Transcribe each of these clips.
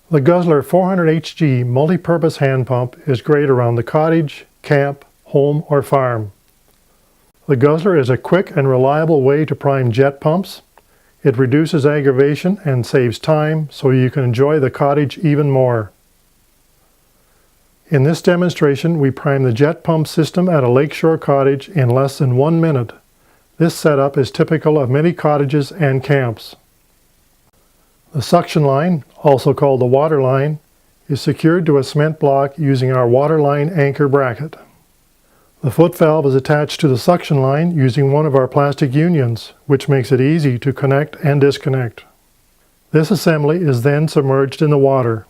The Guzzler 400HG multi-purpose hand pump is great around the cottage, camp, home, or farm. The Guzzler is a quick and reliable way to prime jet pumps. It reduces aggravation and saves time, so you can enjoy the cottage even more. In this demonstration, we prime the jet pump system at a lakeshore cottage in less than 1 minute. This setup is typical of many cottages and camps. The suction line, also called the water line, is secured to a cement block using our water line anchor bracket. The foot valve is attached to the suction line using one of our plastic unions, which makes it easy to connect and disconnect. This assembly is then submerged in the water.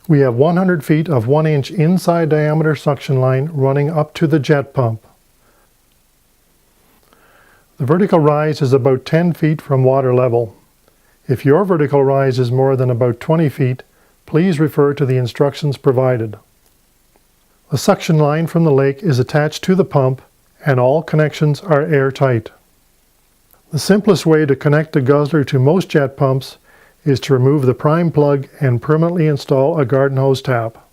We have 100 feet of 1-inch inside diameter suction line running up to the jet pump. The vertical rise is about 10 feet from water level. If your vertical rise is more than about 20 feet, please refer to the instructions provided. The suction line from the lake is attached to the pump, and all connections are airtight. The simplest way to connect the Guzzler to most jet pumps is to remove the prime plug and permanently install a garden hose tap.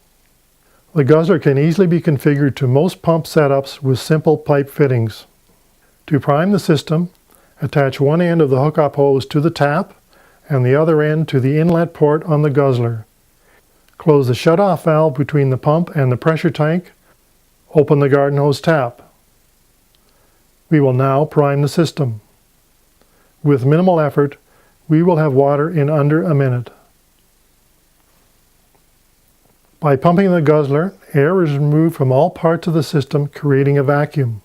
The Guzzler can easily be configured to most pump setups with simple pipe fittings. To prime the system, attach one end of the hookup hose to the tap and the other end to the inlet port on the Guzzler. Close the shut-off valve between the pump and the pressure tank. Open the garden hose tap. We will now prime the system. With minimal effort, we will have water in under a minute. By pumping the Guzzler, air is removed from all parts of the system, creating a vacuum.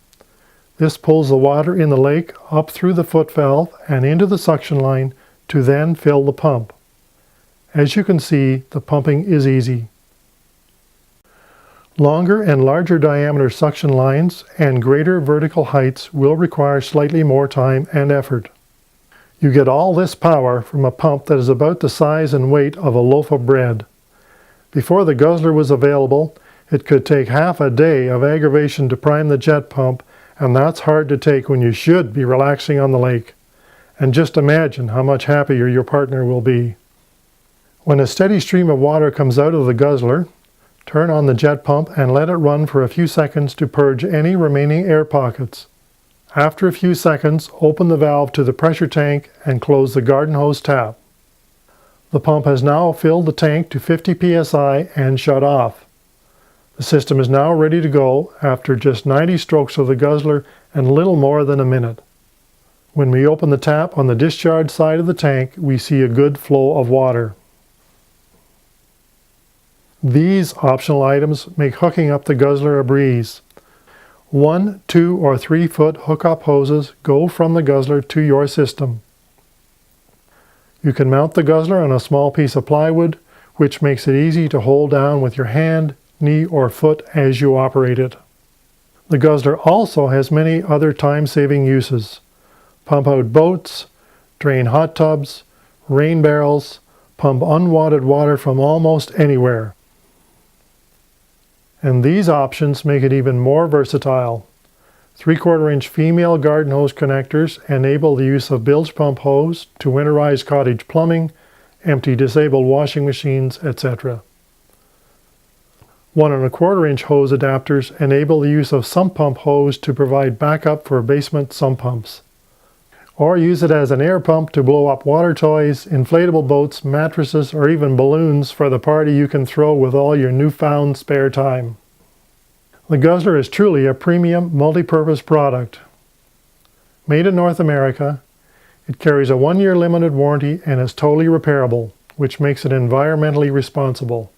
This pulls the water in the lake up through the foot valve and into the suction line to then fill the pump. As you can see, the pumping is easy. Longer and larger diameter suction lines and greater vertical heights will require slightly more time and effort. You get all this power from a pump that is about the size and weight of a loaf of bread. Before the Guzzler was available, it could take half a day of aggravation to prime the jet pump, and that's hard to take when you should be relaxing on the lake. And just imagine how much happier your partner will be. When a steady stream of water comes out of the Guzzler, turn on the jet pump and let it run for a few seconds to purge any remaining air pockets. After a few seconds, open the valve to the pressure tank and close the garden hose tap. The pump has now filled the tank to 50 psi and shut off. The system is now ready to go after just 90 strokes of the Guzzler and little more than a minute. When we open the tap on the discharge side of the tank, we see a good flow of water. These optional items make hooking up the Guzzler a breeze. 1, 2, or 3 foot hookup hoses go from the Guzzler to your system. You can mount the Guzzler on a small piece of plywood, which makes it easy to hold down with your hand, knee, or foot as you operate it. The Guzzler also has many other time-saving uses. Pump out boats, drain hot tubs, rain barrels, pump unwanted water from almost anywhere. And these options make it even more versatile. 3/4-inch female garden hose connectors enable the use of bilge pump hose to winterize cottage plumbing, empty disabled washing machines, etc. 1 1/4-inch hose adapters enable the use of sump pump hose to provide backup for basement sump pumps. Or use it as an air pump to blow up water toys, inflatable boats, mattresses, or even balloons for the party you can throw with all your newfound spare time. The Guzzler is truly a premium multi-purpose product. Made in North America, it carries a 1-year limited warranty and is totally repairable, which makes it environmentally responsible.